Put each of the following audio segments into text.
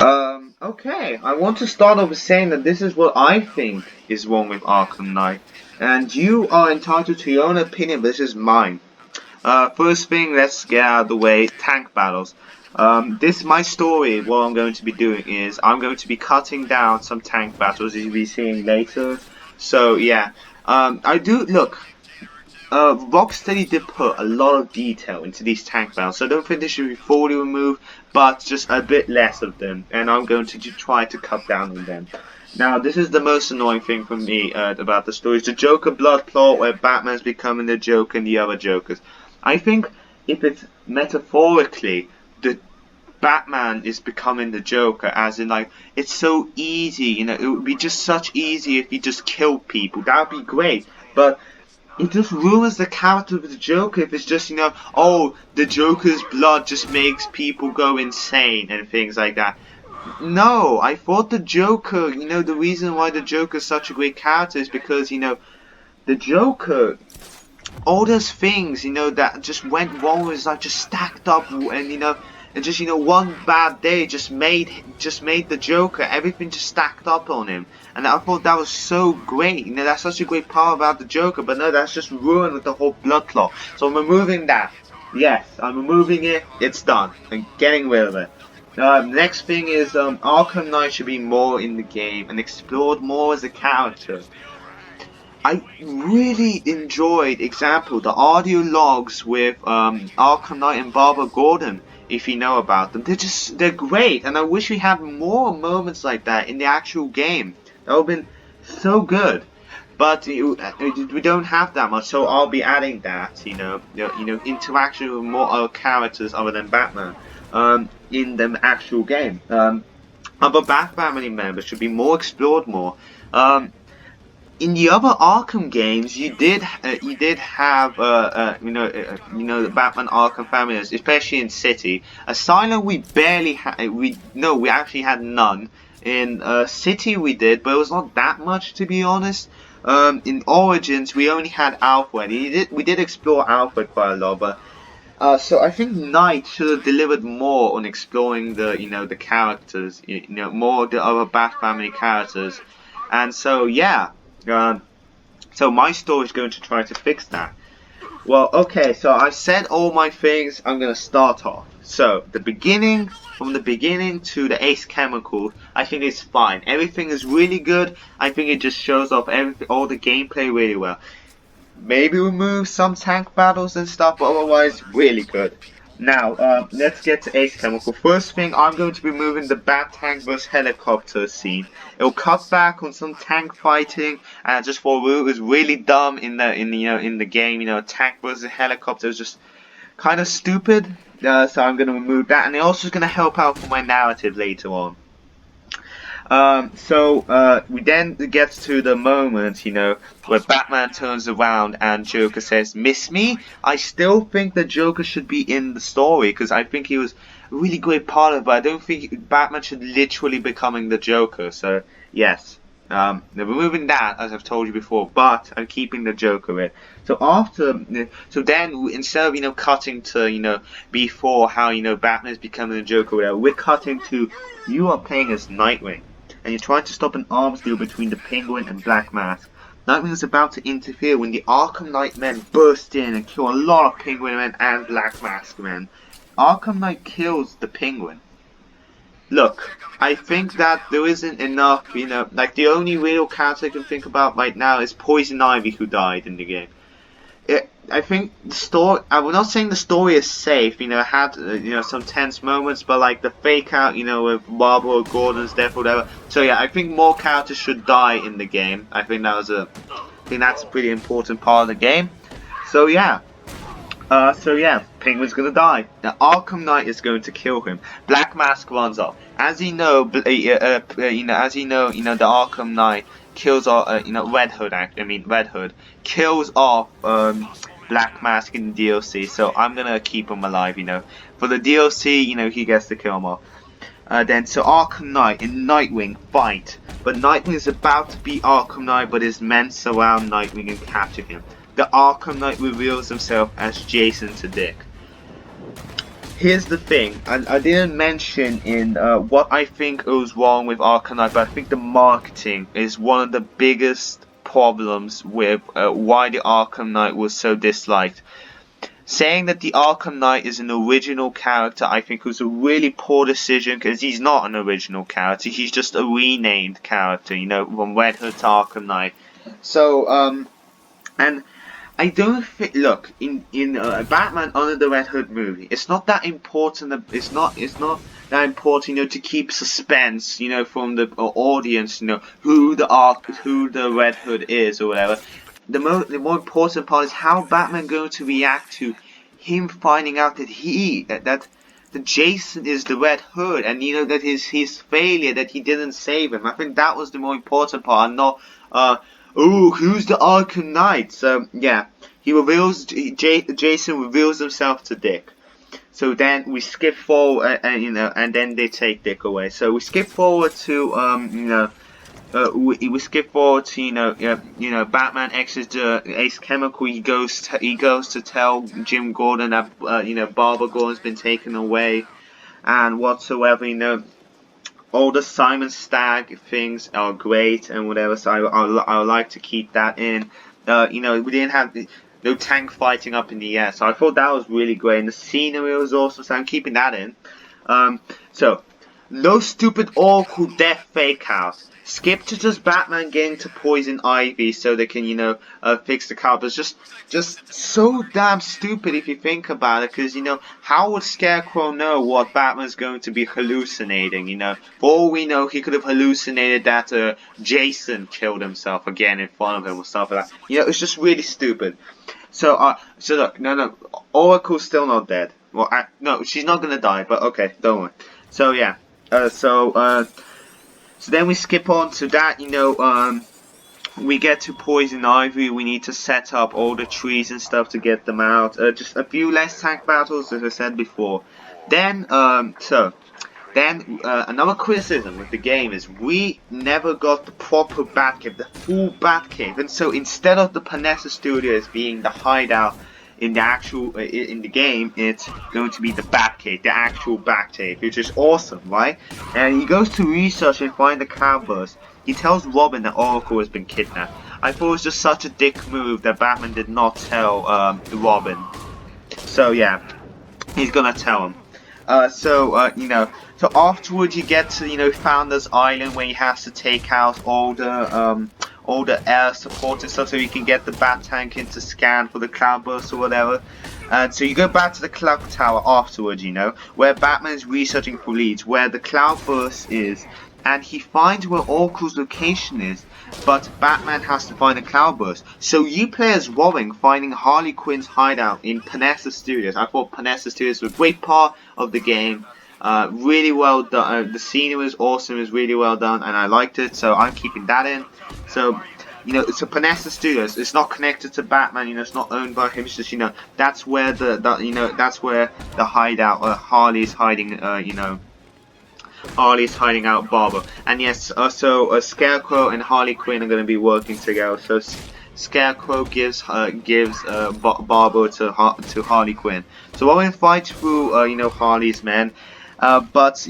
Okay, I want to start off with saying that this is what I think is wrong with Arkham Knight, and you are entitled to your own opinion, but this is mine. First thing, let's get out of the way, tank battles. My story, what I'm going to be doing is, I'm going to be cutting down some tank battles you'll be seeing later. So, yeah, look, Rocksteady did put a lot of detail into these tank battles, so I don't think they should be fully removed, but just a bit less of them, and I'm going to try to cut down on them. Now, this is the most annoying thing for me about the story, is the Joker blood plot where Batman's becoming the Joker and the other Jokers. I think if it's metaphorically, the Batman is becoming the Joker, as in, like, it's so easy, it would be just such easy if he just killed people, that would be great, but it just ruins the character of the Joker if it's just, oh, the Joker's blood just makes people go insane and things like that. No, I thought the Joker, the reason why the Joker is such a great character is because, the Joker, all those things, that just went wrong was like just stacked up and just one bad day just made the Joker, everything just stacked up on him, and I thought that was so great. That's such a great part about the Joker, but no, that's just ruined with the whole blood clot. So I'm removing that. Yes, I'm removing it. It's done. I'm getting rid of it. Next thing is Arkham Knight should be more in the game and explored more as a character. I really enjoyed, example, the audio logs with Arkham Knight and Barbara Gordon, if you know about them. They're great, and I wish we had more moments like that in the actual game. That would have been so good. But we don't have that much, so I'll be adding that, interaction with more other characters other than Batman, in the actual game. Other Bat family members should be more explored more. In the other Arkham games, you did have the Batman Arkham families, especially in City. Asylum we barely had. We actually had none. In City we did, but it was not that much, to be honest. In Origins we only had Alfred. We did explore Alfred quite a lot, but so I think Knight should have delivered more on exploring the characters, more of the other Bat family characters, and so yeah. So my story is going to try to fix that. Well, okay, so I said all my things. I'm going to start off. So, from the beginning to the Ace Chemical, I think it's fine. Everything is really good. I think it just shows off all the gameplay really well. Maybe remove some tank battles and stuff, but otherwise, really good. Now, let's get to Ace Chemical. First thing, I'm going to be moving the Bat Tank vs Helicopter scene. It'll cut back on some tank fighting, and I just thought it was really dumb in the game. Tank versus helicopter is just kind of stupid. So I'm going to remove that, and it also is going to help out for my narrative later on. We then get to the moment, where Batman turns around and Joker says, "Miss me?" I still think the Joker should be in the story, because I think he was a really great part of it, but I don't think Batman should literally becoming the Joker, so yes. They're removing that, as I've told you before, but I'm keeping the Joker in. So then, instead of, cutting to, before how, Batman is becoming the Joker, we're cutting to, you are playing as Nightwing, and you're trying to stop an arms deal between the Penguin and Black Mask. Nightwing is about to interfere when the Arkham Knight men burst in and kill a lot of Penguin men and Black Mask men. Arkham Knight kills the Penguin. Look, I think that there isn't enough, like the only real character I can think about right now is Poison Ivy, who died in the game. I think the story, I'm not saying the story is safe, it had, some tense moments, but like the fake out, with Barbara Gordon's death or whatever. So yeah, I think more characters should die in the game. I think that's a pretty important part of the game. So yeah. Penguin's gonna die. Now Arkham Knight is going to kill him. Black Mask runs off. As you know, the Arkham Knight kills off, Red Hood kills off Black Mask in the DLC. So I'm gonna keep him alive. For the DLC, he gets to kill him off. So Arkham Knight and Nightwing fight, but Nightwing is about to beat Arkham Knight, but his men surround Nightwing and capture him. The Arkham Knight reveals himself as Jason to Dick. here's the thing, I didn't mention in what I think was wrong with Arkham Knight, but I think the marketing is one of the biggest problems with why the Arkham Knight was so disliked. Saying that the Arkham Knight is an original character, I think was a really poor decision, because he's not an original character, he's just a renamed character, you know, from Red Hood to Arkham Knight. So, and I don't think. Look, in Batman Under the Red Hood movie, it's not that important. It's not that important, you know, to keep suspense, you know, from the audience, you know, who the Red Hood is or whatever. The more important part is how Batman going to react to him finding out that Jason is the Red Hood, and you know that his failure, that he didn't save him. I think that was the more important part, and not oh, who's the Arkham Knight? So yeah, Jason reveals himself to Dick. So then we skip forward, and you know, and then they take Dick away. So we skip forward to we skip forward to Batman exits the Ace Chemical. He goes to tell Jim Gordon that Barbara Gordon's been taken away, and whatsoever, you know. All the Simon Stagg things are great and whatever, so I would like to keep that in. You know, we didn't have no tank fighting up in the air, so I thought that was really great. And the scenery was awesome, so I'm keeping that in. So no stupid Oracle death fake out. Skip to just Batman getting to poison Ivy so they can, fix the car. But it's just so damn stupid if you think about it. Because, how would Scarecrow know what Batman's going to be hallucinating, For all we know, he could have hallucinated that Jason killed himself again in front of him or stuff like that. It's just really stupid. So look, no, Oracle's still not dead. Well, no, she's not gonna die, but okay, don't worry. So, yeah. So then we skip on to that, we get to Poison Ivy. We need to set up all the trees and stuff to get them out. Just a few less tank battles, as I said before. Then, another criticism with the game is we never got the proper Batcave, the full Batcave. And so instead of the Panessa Studios being the hideout in the game, it's going to be the Batcave, the actual Batcave, which is awesome, right? And he goes to research and find the cloudburst. He tells Robin that Oracle has been kidnapped. I thought it was just such a dick move that Batman did not tell Robin. So yeah, he's gonna tell him. So afterwards you get to Founders Island, where he has to take out all the air support and stuff so you can get the Bat Tank in to scan for the cloudburst or whatever. And so you go back to the clock tower afterwards, where Batman is researching for leads, where the cloudburst is, and he finds where Oracle's location is, but Batman has to find the cloudburst. So you play as Warren finding Harley Quinn's hideout in Panessa Studios. I thought Panessa Studios was a great part of the game. Really well done. The scenery was awesome. It was really well done, and I liked it. So I'm keeping that in. So it's a Panessa Studios. It's not connected to Batman. It's not owned by him. It's just that's where that's where the hideout. Harley's hiding. Harley's hiding out Barbara. And yes, so Scarecrow and Harley Quinn are going to be working together. So Scarecrow gives Barbara to Harley Quinn. So Warren fights through Harley's men. But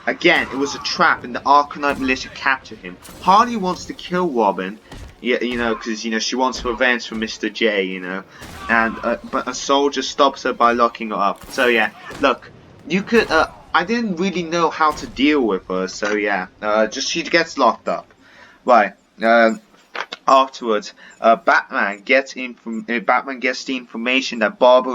again, it was a trap, and the Arkham Knight militia captured him. Harley wants to kill Robin, because she wants revenge for Mr. J, and but a soldier stops her by locking her up. So yeah, look, you could. I didn't really know how to deal with her, so yeah, she gets locked up. Right. Afterwards, Batman gets the information that Barbara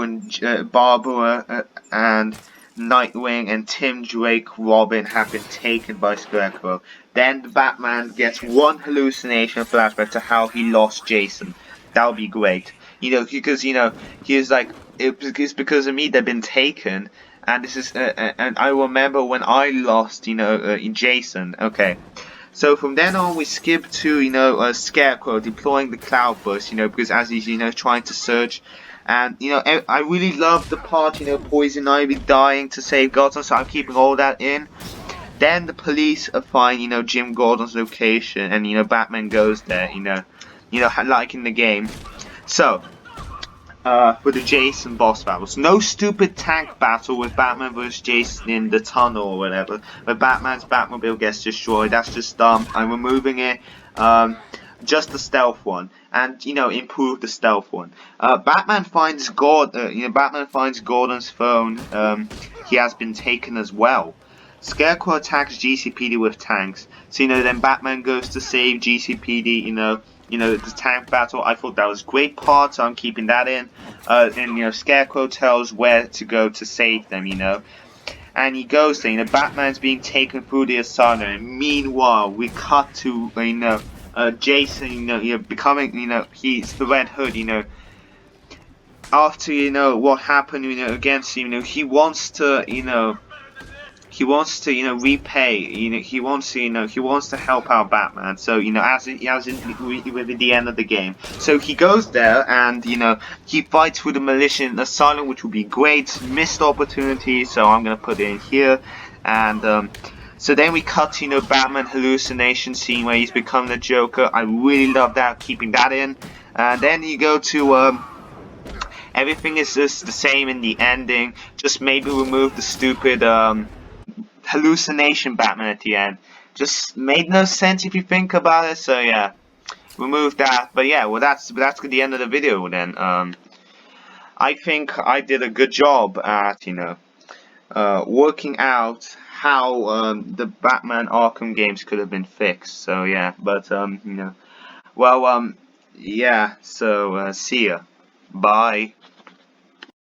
and Nightwing and Tim Drake Robin have been taken by Scarecrow. Then the Batman gets one hallucination flashback to how he lost Jason. That would be great. Because he's like, it's because of me they've been taken, and this is and I remember when I lost Jason. Okay. So from then on, we skip to Scarecrow deploying the cloudburst, because as he's trying to search. And I really love the part Poison Ivy dying to save Gotham, so I'm keeping all that in. Then the police find Jim Gordon's location, and Batman goes there, like in the game. So for the Jason boss battles. No stupid tank battle with Batman vs Jason in the tunnel or whatever, where Batman's Batmobile gets destroyed. That's just dumb. I'm removing it. Just the stealth one, and improve the stealth one. Batman finds Batman finds Gordon's phone. He has been taken as well. Scarecrow attacks GCPD with tanks. So then Batman goes to save GCPD. The tank battle. I thought that was a great part, so I'm keeping that in. And Scarecrow tells where to go to save them. And he goes there. Batman's being taken through the asylum. And meanwhile, we cut to Jason. Becoming. He's the Red Hood. After what happened. Against him. He wants to. He wants to, repay. He wants to, he wants to help out Batman. So, as in with the end of the game. So he goes there and, he fights with the militia in the asylum, which would be great. Missed opportunity. So I'm gonna put it in here. And so then we cut to, Batman hallucination scene where he's become the Joker. I really love that. Keeping that in. And then you go to everything is just the same in the ending. Just maybe remove the stupid hallucination Batman at the end. Just made no sense if you think about it. So yeah, remove that. But yeah, well that's the end of the video then. I think I did a good job at working out how the Batman Arkham games could have been fixed. So yeah, but well yeah. So see ya. Bye.